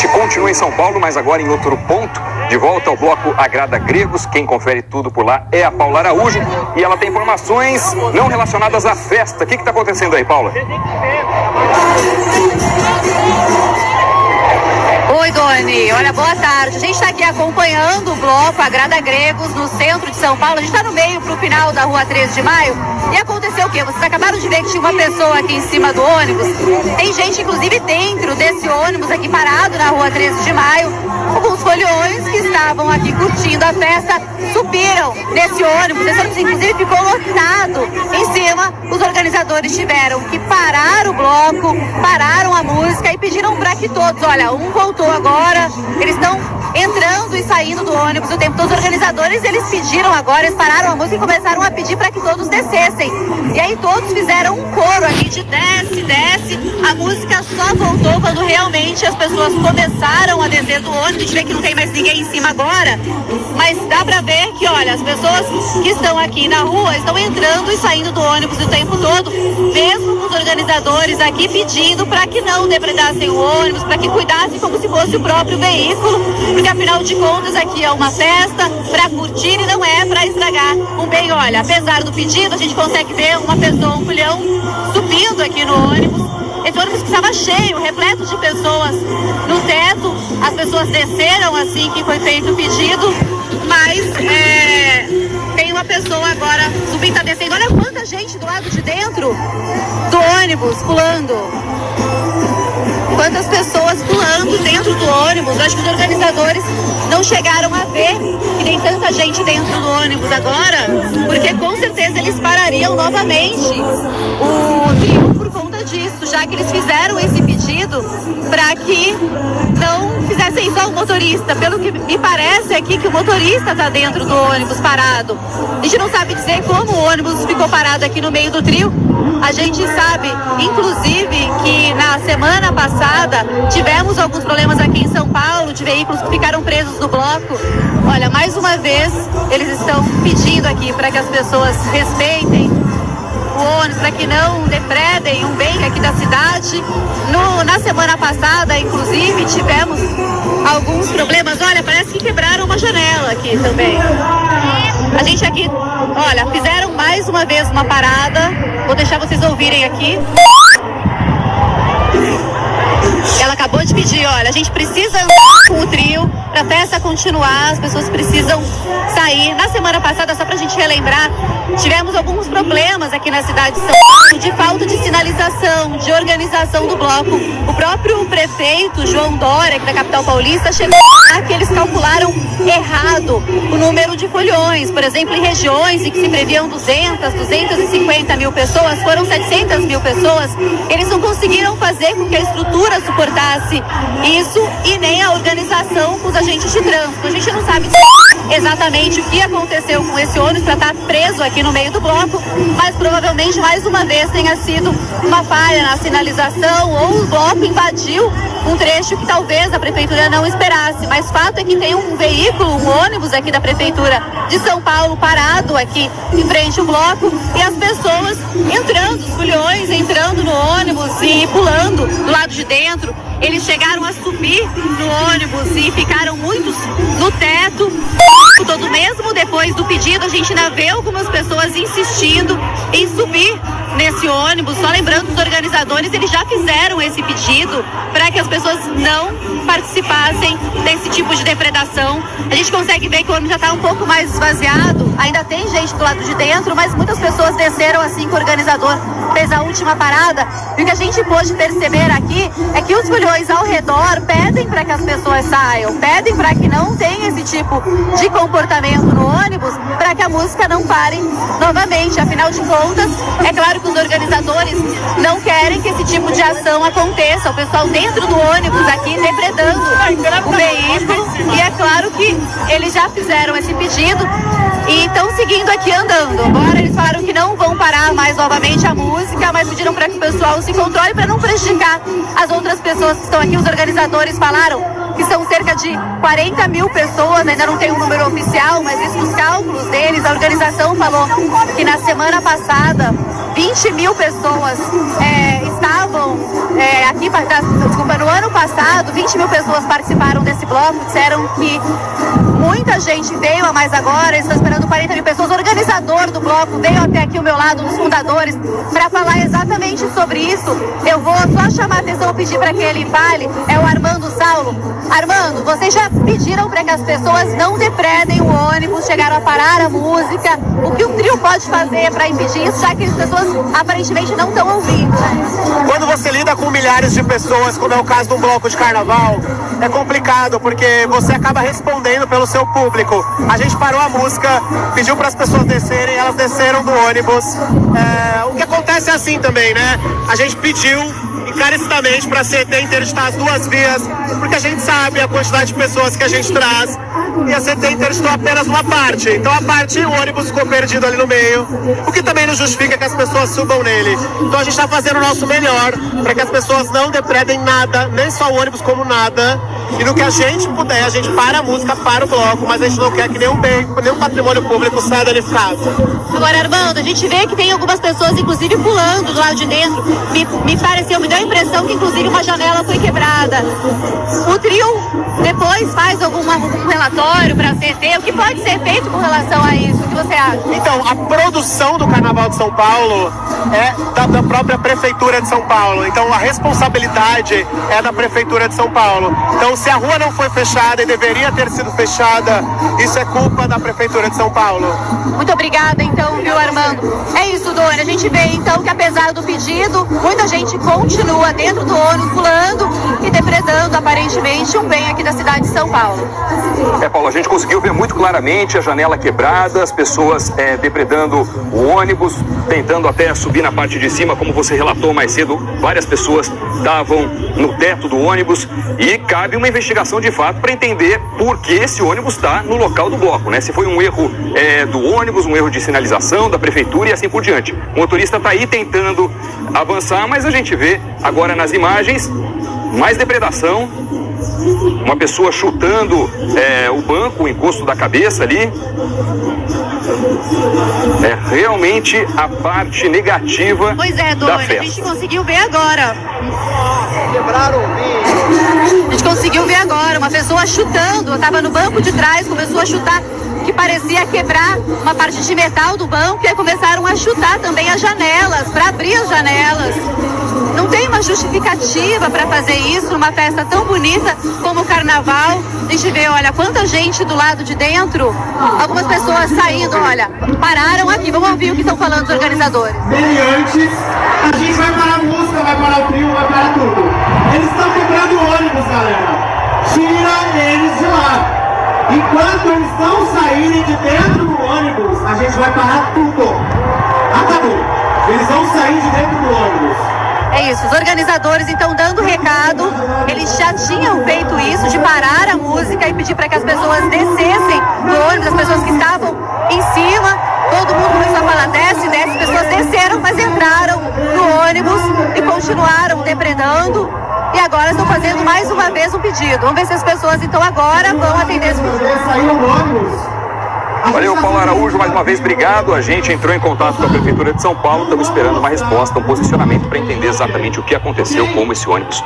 gente continua em São Paulo, mas agora em outro ponto. De volta ao bloco Agrada Gregos. Quem confere tudo por lá é a Paula Araújo. E ela tem informações não relacionadas à festa. O que está acontecendo aí, Paula? Oi, Doni. Olha, boa tarde. A gente está aqui acompanhando o bloco Agrada Gregos no centro de São Paulo. A gente está no meio para o final da rua 13 de maio. E aconteceu o quê? Vocês acabaram de ver que tinha uma pessoa aqui em cima do ônibus. Tem gente, inclusive, dentro desse ônibus aqui parado na rua 13 de maio. Alguns foliões que estavam aqui curtindo a festa subiram nesse ônibus. Esse ônibus, inclusive, ficou lotado em cima. Os organizadores tiveram que parar o bloco, pararam a música e pediram para que todos, olha, um voltou agora, eles estão entrando e saindo do ônibus o tempo todo. Os organizadores, eles pediram agora, eles pararam a música e começaram a pedir para que todos descessem. E aí todos fizeram um coro aqui de desce, desce. A música só voltou quando realmente as pessoas começaram a descer do ônibus. A gente vê que não tem mais ninguém em cima agora, mas dá pra ver que, olha, as pessoas que estão aqui na rua estão entrando e saindo do ônibus o tempo todo, mesmo com os organizadores aqui pedindo para que não depredassem o ônibus, para que cuidassem como se fosse o próprio veículo, porque afinal de contas aqui é uma festa para curtir e não é para estragar um bem. Olha, apesar do pedido, a gente consegue ver uma pessoa, um folião, subindo aqui no ônibus. Esse ônibus que estava cheio, repleto de pessoas no teto. As pessoas desceram assim que foi feito o pedido, mas tem uma pessoa agora subindo, está descendo. Olha quanta gente do lado de dentro do ônibus pulando. Quantas pessoas pulando dentro do ônibus. Eu acho que os organizadores não chegaram a ver que tem tanta gente dentro do ônibus agora, porque com certeza eles parariam novamente o trio por conta disso, já que eles fizeram esse pedido para que não fizessem só o motorista. Pelo que me parece aqui que o motorista está dentro do ônibus parado. A gente não sabe dizer como o ônibus ficou parado aqui no meio do trio. A gente sabe, inclusive, que na semana passada tivemos alguns problemas aqui em São Paulo de veículos que ficaram presos no bloco. Olha, mais uma vez, eles estão pedindo aqui para que as pessoas respeitem o ônibus, para que não depredem um bem aqui da cidade. Na semana passada, inclusive, tivemos alguns problemas. Olha, parece que quebraram uma janela aqui também. A gente aqui, olha, fizeram mais uma vez uma parada. Vou deixar vocês ouvirem aqui. Ela acabou de pedir, olha, a gente precisa andar com o trio para a festa continuar, as pessoas precisam sair. Na semana passada, só para a gente relembrar, tivemos alguns problemas aqui na cidade de São Paulo de falta de sinalização, de organização do bloco. O próprio prefeito, João Dória, aqui da capital paulista, chegou a que eles calcularam errado o número de foliões. Por exemplo, em regiões em que se previam 250 mil pessoas, foram 700 mil pessoas. Eles não conseguiram fazer com que a estrutura suportasse isso e nem a organização com os agentes de trânsito. A gente não sabe exatamente o que aconteceu com esse ônibus para estar preso aqui no meio do bloco, mas provavelmente mais uma vez tenha sido uma falha na sinalização ou o bloco invadiu um trecho que talvez a prefeitura não esperasse. Mas fato é que tem um veículo, um ônibus aqui da prefeitura de São Paulo parado aqui em frente ao bloco e as pessoas entrando, os foliões entrando no ônibus e pulando do lado de dentro. Eles chegaram a subir no ônibus e ficaram muitos no teto. Todo mesmo depois do pedido, a gente ainda vê algumas pessoas insistindo em subir nesse ônibus. Só lembrando que os organizadores, eles já fizeram esse pedido para que as pessoas não participassem desse tipo de depredação. A gente consegue ver que o ônibus já está um pouco mais esvaziado. Ainda tem gente do lado de dentro, mas muitas pessoas desceram assim que o organizador fez a última parada. E o que a gente pôde perceber aqui é que os foliões ao redor pedem para que as pessoas saiam, pedem para que não tenha esse tipo de comportamento no ônibus, para que a música não pare novamente. Afinal de contas, é claro que os organizadores não querem que esse tipo de ação aconteça. O pessoal dentro do ônibus aqui depredando o veículo, e é claro que eles já fizeram esse pedido e estão seguindo aqui andando. Agora eles falaram que não vão parar mais novamente a música, mas pediram para que o pessoal se controle para não prejudicar as outras pessoas que estão aqui. Os organizadores falaram que são cerca cerca de 40 mil pessoas, ainda não tem um número oficial, mas isso nos cálculos deles, a organização falou que na semana passada 20 mil pessoas estavam aqui, desculpa, no ano passado 20 mil pessoas participaram desse bloco, disseram que muita gente veio a mais agora, estão esperando 40 mil pessoas. O organizador do bloco veio até aqui ao meu lado, um dos fundadores, para falar exatamente sobre isso. Eu vou só chamar a atenção, pedir para que ele fale, é o Armando Saulo. Armando, vocês já pediram para que as pessoas não depredem o ônibus, chegaram a parar a música. O que o trio pode fazer para impedir isso, já que as pessoas aparentemente não estão ouvindo? Quando você lida com milhares de pessoas, como é o caso de um bloco de carnaval, é complicado, porque você acaba respondendo pelo seu público. A gente parou a música, pediu para as pessoas descerem, elas desceram do ônibus. O que acontece é assim também, né? A gente pediu encarecidamente para a CET interditar as duas vias, porque a gente sabe a quantidade de pessoas que a gente traz, e a CET interditou apenas uma parte. Então a parte, o ônibus ficou perdido ali no meio, o que também não justifica que as pessoas subam nele. Então a gente está fazendo o nosso melhor para que as pessoas não depredem nada, nem só o ônibus como nada, e no que a gente puder, a gente para a música, para o bloco, mas a gente não quer que nenhum bem, nenhum patrimônio público saia danificado. Agora, Armando, a gente vê que tem algumas pessoas, inclusive, pulando do lado de dentro. Me pareceu, me deu a impressão que, inclusive, uma janela foi quebrada. O trio depois faz algum relatório para a CT? O que pode ser feito com relação a isso? O que você acha? Então, a produção do Carnaval de São Paulo é da própria Prefeitura de São Paulo. Então, a responsabilidade é da Prefeitura de São Paulo. Então, se a rua não foi fechada e deveria ter sido fechada, isso é culpa da Prefeitura de São Paulo. Muito obrigada, então, viu, Armando? É isso, Dona. A gente vê, então, que apesar do pedido, muita gente continua dentro do ônibus, pulando e depredando, aparentemente, um bem aqui da cidade de São Paulo. Paulo, a gente conseguiu ver muito claramente a janela quebrada, as pessoas depredando o ônibus, tentando até subir na parte de cima, como você relatou mais cedo, várias pessoas estavam no teto do ônibus e cabe uma investigação de fato para entender por que esse ônibus está no local do bloco, né? Se foi um erro do ônibus, um erro de sinalização da prefeitura e assim por diante. O motorista está aí tentando avançar, mas a gente vê agora nas imagens mais depredação, uma pessoa chutando o banco, o encosto da cabeça ali. É realmente a parte negativa pois é, Dona, da festa. A gente conseguiu ver agora. Quebraram o vidro. A gente conseguiu ver agora uma pessoa chutando, estava no banco de trás, começou a chutar, que parecia quebrar uma parte de metal do banco, e aí começaram a chutar também as janelas, para abrir as janelas. Não tem uma justificativa para fazer isso numa festa tão bonita como o Carnaval. A gente vê, olha, quanta gente do lado de dentro, algumas pessoas saindo, olha, pararam aqui. Vamos ouvir o que estão falando os organizadores. Antes, a gente vai parar a música, vai parar o trio, vai parar tudo. Eles estão quebrando o ônibus, galera. Tira eles de lá. Enquanto eles não saírem de dentro do ônibus, a gente vai parar tudo. Acabou. Eles vão sair de dentro do ônibus. É isso, os organizadores então dando recado, eles já tinham feito isso, de parar a música e pedir para que as pessoas descessem do ônibus, as pessoas que estavam em cima, todo mundo começou a falar, desce, desce, as pessoas desceram, mas entraram no ônibus e continuaram depredando, e agora estão fazendo mais uma vez um pedido. Vamos ver se as pessoas então agora vão atender esse pedido. Saíram do ônibus. Valeu, Paulo Araújo, mais uma vez, obrigado. A gente entrou em contato com a Prefeitura de São Paulo, estamos esperando uma resposta, um posicionamento para entender exatamente o que aconteceu, como esse ônibus